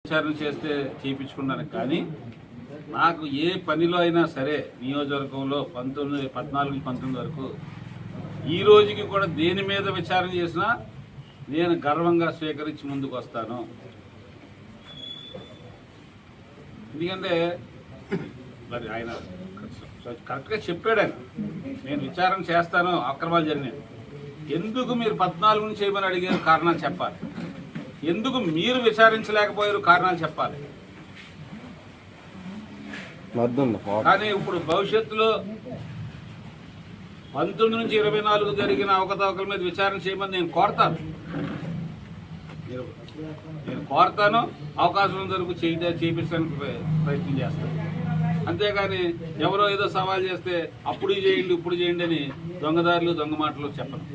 విచారణ చేస్తే చేయించుకున్నాను. కానీ నాకు ఏ పనిలో అయినా సరే నియోజకవర్గంలో 14-19 వరకు ఈ రోజుకి కూడా దేని మీద విచారణ చేసినా నేను గర్వంగా స్వీకరించి ముందుకు వస్తాను. ఎందుకంటే మరి ఆయన కరెక్ట్గా చెప్పాడు. ఆయన నేను విచారణ చేస్తాను, అక్రమాలు జరిగినాయి. ఎందుకు మీరు 14 నుంచి చేయమని అడిగారు, కారణాలు చెప్పాలి. ఎందుకు మీరు విచారించలేకపోయారు, కారణాలు చెప్పాలి. కానీ ఇప్పుడు భవిష్యత్తులో 19 నుంచి 24 జరిగిన అవకతవకల మీద విచారణ చేయమని నేను కోరతాను. అవకాశం వరకు చేయించడానికి ప్రయత్నం చేస్తాను. అంతేగాని ఎవరో ఏదో సవాల్ చేస్తే అప్పుడు చేయండి ఇప్పుడు చేయండి అని దొంగదారులు దొంగ మాటలు చెప్పను.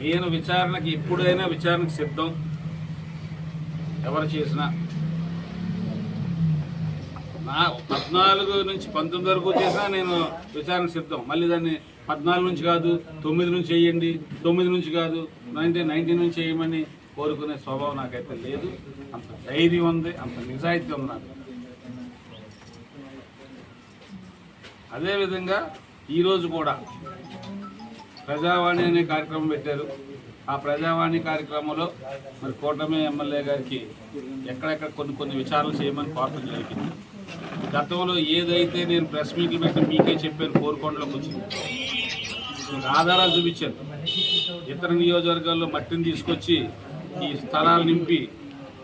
నేను విచారణకి ఎప్పుడైనా విచారణకు సిద్ధం. ఎవరు చేసినా నా 14 నుంచి 19 వరకు చేసినా నేను విచారణకు సిద్ధం. మళ్ళీ దాన్ని 14 నుంచి కాదు 9 నుంచి చేయండి, 9 నుంచి కాదు 19 నుంచి చేయమని కోరుకునే స్వభావం నాకైతే లేదు. అంత ధైర్యం ఉంది, అంత నిజాయితీ ఉంది నాకు. అదేవిధంగా ఈరోజు కూడా ప్రజావాణి అనే కార్యక్రమం పెట్టారు. ఆ ప్రజావాణి కార్యక్రమంలో మరి కూటమి ఎమ్మెల్యే గారికి ఎక్కడెక్కడ కొన్ని విచారణలు చేయమని కోరటం జరిగింది. గతంలో ఏదైతే నేను ప్రెస్ మీట్లు పెట్టి మీకే చెప్పాను, కోరుకొండలోకి వచ్చింది ఆధారాలు చూపించాను. ఇతర నియోజకవర్గాల్లో మట్టిని తీసుకొచ్చి ఈ స్థలాలు నింపి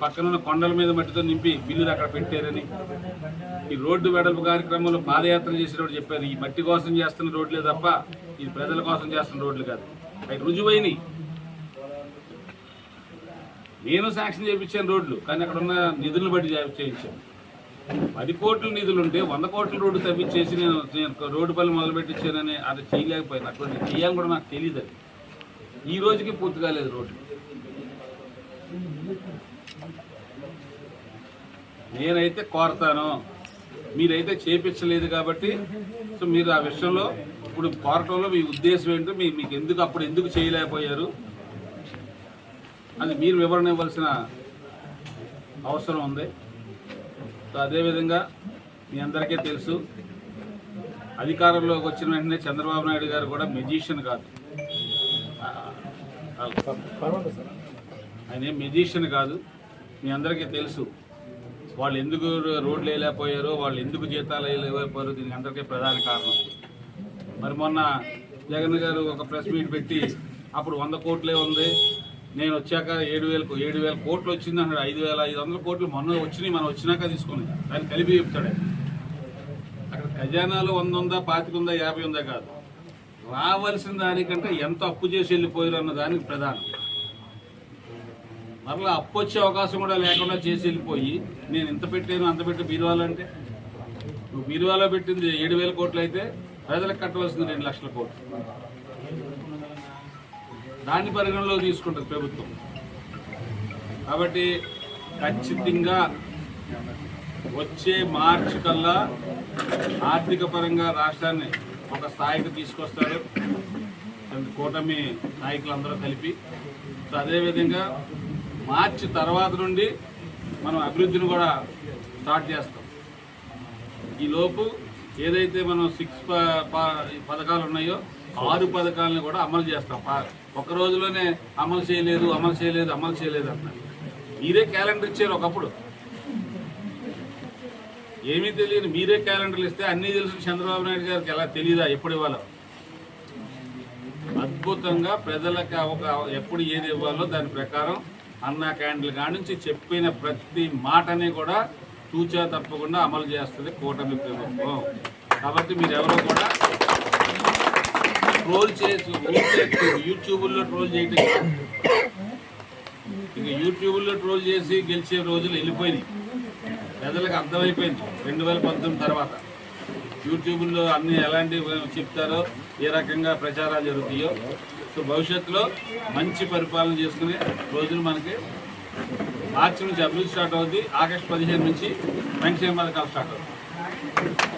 పక్కనున్న కొండల మీద మట్టితో నింపి బిల్లులు అక్కడ పెట్టారని, ఈ రోడ్డు వెడల్పు కార్యక్రమంలో పాదయాత్ర చేసేటప్పుడు చెప్పారు, ఈ మట్టి కోసం చేస్తున్న రోడ్లే తప్ప ఇది ప్రజల కోసం చేస్తున్న రోడ్లు కాదు. అవి రుజువైనవి. నేను శాంక్షన్ చేయించాను రోడ్లు, కానీ అక్కడ ఉన్న నిధులను బట్టి చేయించాను. 10 కోట్ల నిధులుంటే 100 కోట్ల రోడ్డు తప్పించేసి నేను రోడ్డు పనులు మొదలుపెట్టించానని అది చేయలేకపోయాను. అటువంటి చేయాలని కూడా నాకు తెలియదు. అది ఈ రోజుకి పూర్తి కాలేదు రోడ్డు. నేనైతే కోరతాను, మీరైతే చేపించలేదు కాబట్టి. సో మీరు ఆ విషయంలో ఇప్పుడు కోరటంలో మీ ఉద్దేశం ఏంటో, మీకు ఎందుకు అప్పుడు ఎందుకు చేయలేకపోయారు అది మీరు వివరణ ఇవ్వాల్సిన అవసరం ఉంది. సో అదేవిధంగా మీ అందరికీ తెలుసు, అధికారంలోకి వచ్చిన వెంటనే చంద్రబాబు నాయుడు గారు కూడా మెజిషియన్ కాదు. ఆయన ఏం మెజిషియన్ కాదు. మీ అందరికీ తెలుసు వాళ్ళు ఎందుకు రోడ్లు వేయలేకపోయారో, వాళ్ళు ఎందుకు జీతాలు వేయలేకపోయారో దీనికి అందరికీ ప్రధాన కారణం. మరి మొన్న జగన్ గారు ఒక ప్రెస్ మీట్ పెట్టి అప్పుడు 100 కోట్లే ఉంది, నేను వచ్చాక 7,000 కోట్లు వచ్చింది అన్నాడు. 5,500 కోట్లు మొన్న వచ్చినాయి, మనం వచ్చినాక తీసుకుని దాన్ని కలిపి చెప్తాడు. అక్కడ ఖజానాలో 100 ఉందా, 25 ఉందా, 50 ఉందా కాదు, రావాల్సిన దానికంటే ఎంత అప్పు చేసి వెళ్ళిపోయారు అన్న దానికి ప్రధానం. మరలా అప్పు వచ్చే అవకాశం కూడా లేకుండా చేసి వెళ్ళిపోయి నేను ఇంత పెట్టాను అంత పెట్టి బీరువాలంటే, నువ్వు బీరువాలో పెట్టింది 7,000 కోట్లు అయితే ప్రజలకు కట్టవలసింది 2 లక్షల కోట్లు. దాన్ని పరిగణలో తీసుకుంటుంది ప్రభుత్వం. కాబట్టి ఖచ్చితంగా వచ్చే మార్చి కల్లా ఆర్థిక పరంగా రాష్ట్రాన్ని ఒక స్థాయికి తీసుకొస్తారు కూటమి నాయకులందరూ కలిపి. సో అదేవిధంగా మార్చి తర్వాత నుండి మనం అభివృద్ధిని కూడా స్టార్ట్ చేస్తాం. ఈలోపు ఏదైతే మనం 6 పథకాలు ఉన్నాయో 6 పథకాలను కూడా అమలు చేస్తాం. ఒక రోజులోనే అమలు చేయలేదు అంటున్నారు. మీరే క్యాలెండర్ ఇచ్చారు. ఒకప్పుడు ఏమీ తెలియదు, మీరే క్యాలెండర్లు ఇస్తే అన్నీ తెలిసిన చంద్రబాబు నాయుడు గారికి ఎలా తెలియదా ఎప్పుడు ఇవ్వాలో? అద్భుతంగా ప్రజలకు ఎప్పుడు ఏది ఇవ్వాలో దాని ప్రకారం అన్నా క్యాండిల్ కాడి నుంచి చెప్పిన ప్రతి మాటని కూడా తూచా తప్పకుండా అమలు చేస్తుంది కూటమి ప్రభుత్వం. కాబట్టి మీరెవరో కూడా ట్రోల్ చేసి యూట్యూబ్లో ట్రోల్ చేయటం, ఇక యూట్యూబ్లో ట్రోల్ చేసి గెలిచే రోజులు వెళ్ళిపోయినాయి. ప్రజలకు అర్థమైపోయింది 2019 తర్వాత యూట్యూబ్లో అన్ని ఎలాంటివి చెప్తారో, ఏ రకంగా ప్రచారాలు జరుగుతాయో. సో భవిష్యత్తులో మంచి పరిపాలన చేసుకునే రోజులు మనకి మార్చి నుంచి అభివృద్ధి స్టార్ట్ అవుతుంది. ఆగస్టు 15 నుంచి సంక్షేమ పథకాలు స్టార్ట్ అవుతాయి.